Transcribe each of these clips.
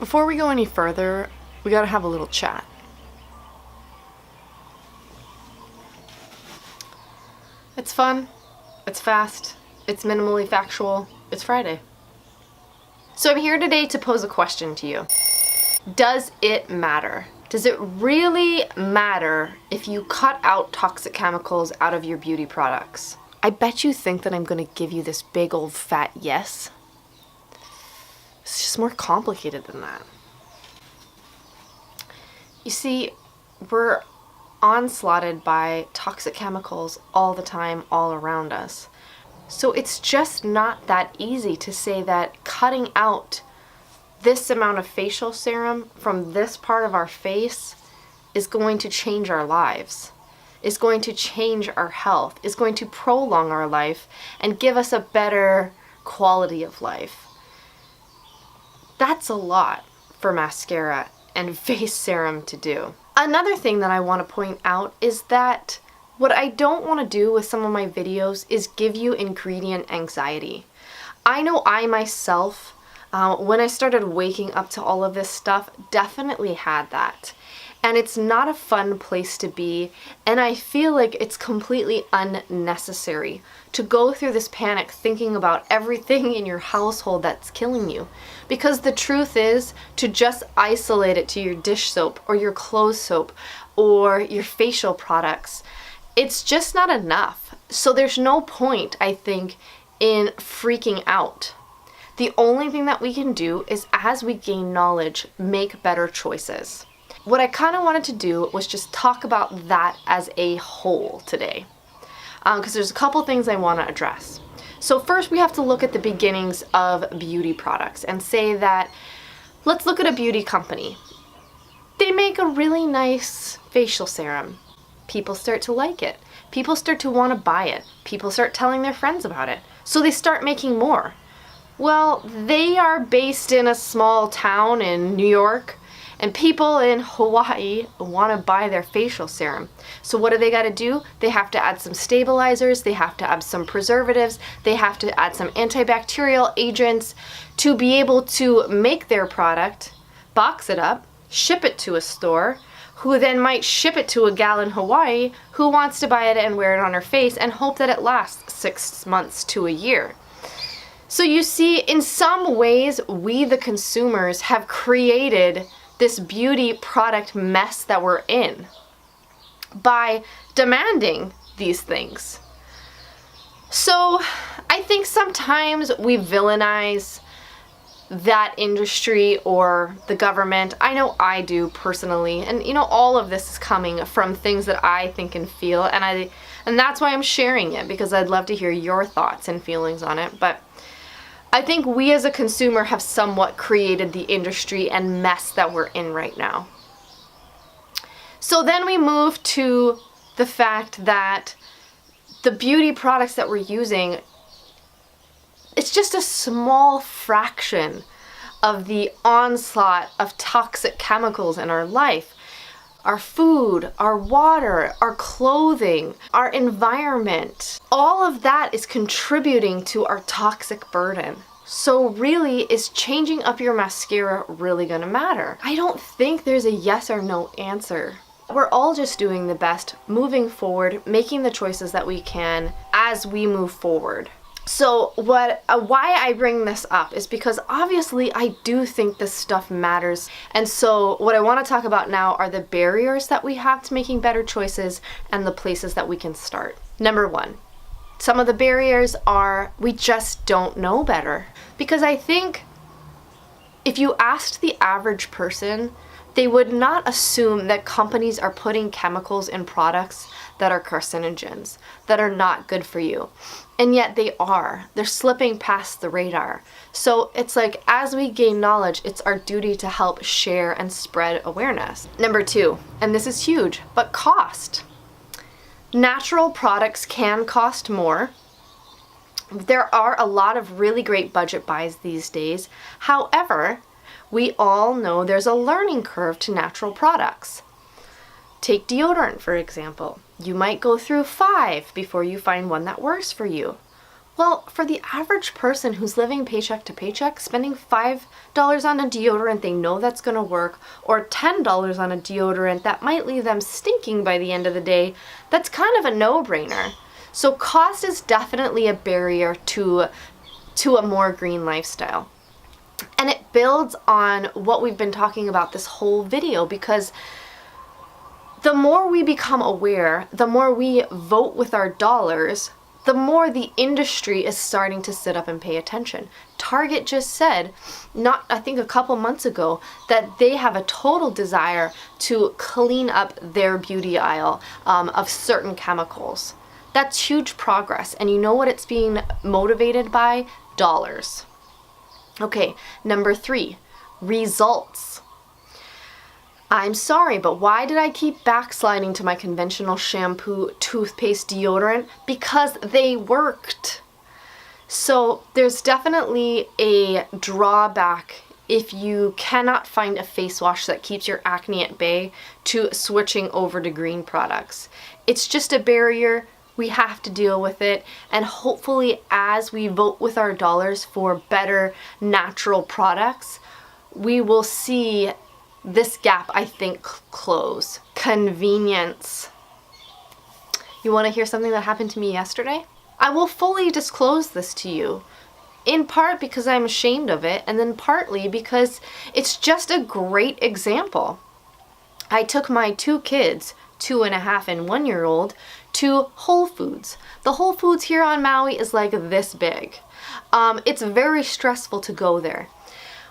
Before we go any further, we gotta have a little chat. It's fun, it's fast, it's minimally factual, it's Friday. So I'm here today to pose a question to you. Does it matter? Does it really matter if you cut out toxic chemicals out of your beauty products? I bet you think that I'm gonna give you this big old fat yes. It's just more complicated than that. You see, we're onslaughted by toxic chemicals all the time, all around us. So it's just not that easy to say that cutting out this amount of facial serum from this part of our face is going to change our lives, is going to change our health, is going to prolong our life and give us a better quality of life. That's a lot for mascara and face serum to do. Another thing that I want to point out is that what I don't want to do with some of my videos is give you ingredient anxiety. I know I myself, when I started waking up to all of this stuff, definitely had that. And it's not a fun place to be, and I feel like it's completely unnecessary to go through this panic thinking about everything in your household that's killing you. Because the truth is, to just isolate it to your dish soap or your clothes soap or your facial products, it's just not enough. So there's no point, I think, in freaking out. The only thing that we can do is, as we gain knowledge, make better choices. What I kind of wanted to do was just talk about that as a whole today, because there's a couple things I want to address. So first, we have to look at the beginnings of beauty products and say that, let's look at a beauty company. They make a really nice facial serum. People start to like it. People start to want to buy it. People start telling their friends about it. So they start making more. Well, they are based in a small town in New York, and people in Hawaii want to buy their facial serum. So what do they got to do? They have to add some stabilizers, they have to add some preservatives, they have to add some antibacterial agents to be able to make their product, box it up, ship it to a store, who then might ship it to a gal in Hawaii who wants to buy it and wear it on her face and hope that it lasts 6 months to a year. So you see, in some ways, we the consumers have created this beauty product mess that we're in by demanding these things. So I think sometimes we villainize that industry or the government. I know I do personally, and you know, all of this is coming from things that I think and feel, and that's why I'm sharing it, because I'd love to hear your thoughts and feelings on it. But I think we as a consumer have somewhat created the industry and mess that we're in right now. So then we move to the fact that the beauty products that we're using, it's just a small fraction of the onslaught of toxic chemicals in our life. Our food, our water, our clothing, our environment, all of that is contributing to our toxic burden. So really, is changing up your mascara really gonna matter? I don't think there's a yes or no answer. We're all just doing the best, moving forward, making the choices that we can as we move forward. So why I bring this up is because obviously I do think this stuff matters. And so what I want to talk about now are the barriers that we have to making better choices and the places that we can start. Number one, some of the barriers are we just don't know better. Because I think if you asked the average person, they would not assume that companies are putting chemicals in products that are carcinogens, that are not good for you. And yet they are. They're slipping past the radar. So it's like, as we gain knowledge, it's our duty to help share and spread awareness. Number two, and this is huge, but cost. Natural products can cost more. There are a lot of really great budget buys these days. However, we all know there's a learning curve to natural products. Take deodorant, for example. You might go through 5 before you find one that works for you. Well, for the average person who's living paycheck to paycheck, spending $5 on a deodorant they know that's going to work, or $10 on a deodorant that might leave them stinking by the end of the day, that's kind of a no-brainer. So cost is definitely a barrier to a more green lifestyle. And it builds on what we've been talking about this whole video, because the more we become aware, the more we vote with our dollars, the more the industry is starting to sit up and pay attention. Target just said, I think a couple months ago, that they have a total desire to clean up their beauty aisle of certain chemicals. That's huge progress. And you know what it's being motivated by? Dollars. Okay, number 3, results. I'm sorry, but why did I keep backsliding to my conventional shampoo, toothpaste, deodorant? Because they worked. So there's definitely a drawback if you cannot find a face wash that keeps your acne at bay to switching over to green products. It's just a barrier. We have to deal with it, and hopefully as we vote with our dollars for better natural products, we will see this gap, I think, close. Convenience. You want to hear something that happened to me yesterday? I will fully disclose this to you, in part because I'm ashamed of it, and then partly because it's just a great example. I took my 2 kids, 2.5 and 1-year-old, to Whole Foods. The Whole Foods here on Maui is like this big. It's very stressful to go there.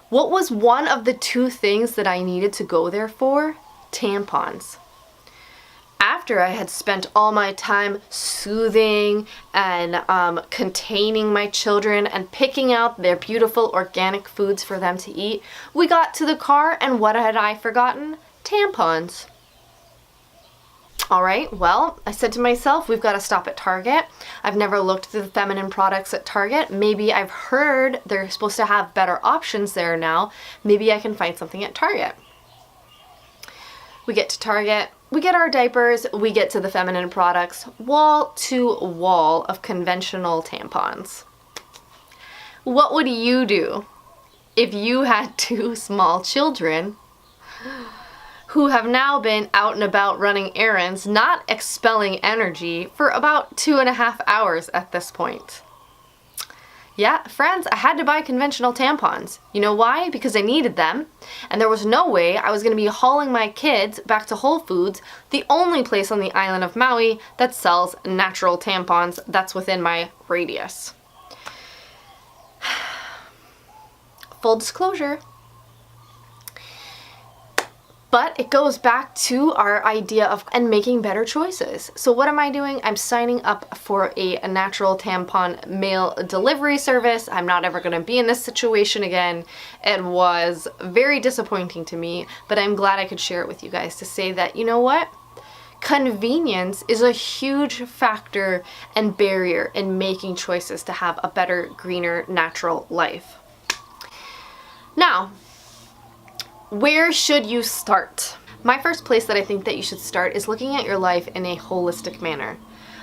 What was one of the 2 things that I needed to go there for? Tampons. After I had spent all my time soothing and containing my children and picking out their beautiful organic foods for them to eat, we got to the car, and what had I forgotten? Tampons. All right, well, I said to myself, we've got to stop at Target. I've never looked through the feminine products at Target. Maybe I've heard they're supposed to have better options there now. Maybe I can find something at Target. We get to Target, we get our diapers, we get to the feminine products, wall to wall of conventional tampons. What would you do if you had 2 small children who have now been out and about running errands, not expelling energy, for about 2.5 hours at this point? Yeah, friends, I had to buy conventional tampons. You know why? Because I needed them, and there was no way I was going to be hauling my kids back to Whole Foods, the only place on the island of Maui that sells natural tampons that's within my radius. Full disclosure. But it goes back to our idea of making better choices. So what am I doing? I'm signing up for a natural tampon mail delivery service. I'm not ever going to be in this situation again. It was very disappointing to me, but I'm glad I could share it with you guys to say that, you know what? Convenience is a huge factor and barrier in making choices to have a better, greener, natural life. Now, where should you start? My first place that I think that you should start is looking at your life in a holistic manner.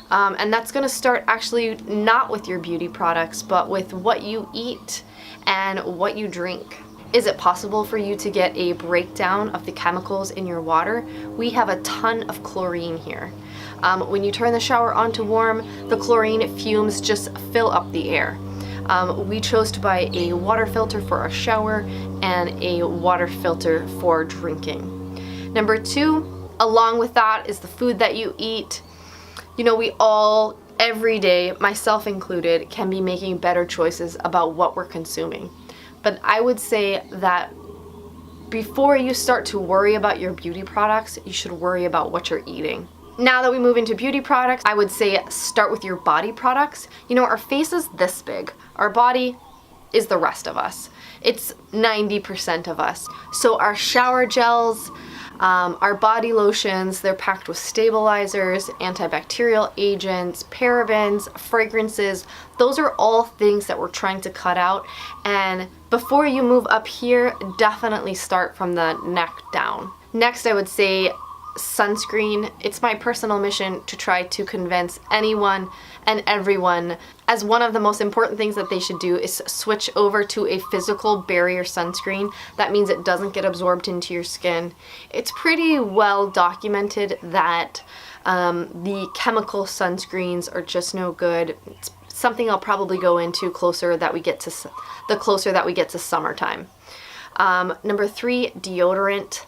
And that's going to start actually not with your beauty products, but with what you eat and what you drink. Is it possible for you to get a breakdown of the chemicals in your water? We have a ton of chlorine here. When you turn the shower on to warm, the chlorine fumes just fill up the air. We chose to buy a water filter for our shower and a water filter for drinking. Number 2, along with that, is the food that you eat. You know, we all, every day, myself included, can be making better choices about what we're consuming. But I would say that before you start to worry about your beauty products, you should worry about what you're eating. Now that we move into beauty products, I would say start with your body products. You know, our face is this big. Our body is the rest of us. It's 90% of us. So our shower gels, our body lotions, they're packed with stabilizers, antibacterial agents, parabens, fragrances. Those are all things that we're trying to cut out. And before you move up here, definitely start from the neck down. Next, I would say sunscreen. It's my personal mission to try to convince anyone and everyone, as one of the most important things that they should do is switch over to a physical barrier sunscreen. That means it doesn't get absorbed into your skin. It's pretty well documented that the chemical sunscreens are just no good. It's something I'll probably go into closer that we get to summertime. Number 3, deodorant.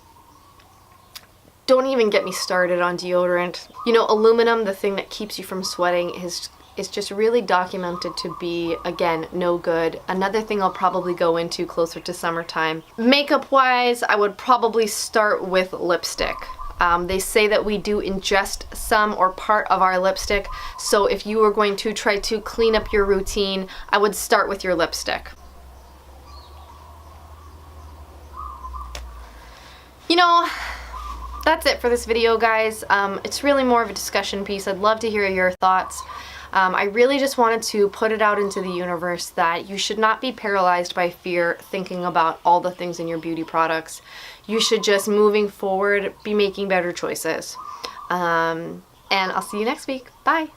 Don't even get me started on deodorant. You know, aluminum, the thing that keeps you from sweating, is just really documented to be, again, no good. Another thing I'll probably go into closer to summertime. Makeup-wise, I would probably start with lipstick. They say that we do ingest some or part of our lipstick, so if you were going to try to clean up your routine, I would start with your lipstick. You know, that's it for this video, guys. It's really more of a discussion piece. I'd love to hear your thoughts. I really just wanted to put it out into the universe that you should not be paralyzed by fear thinking about all the things in your beauty products. You should just, moving forward, be making better choices. And I'll see you next week. Bye!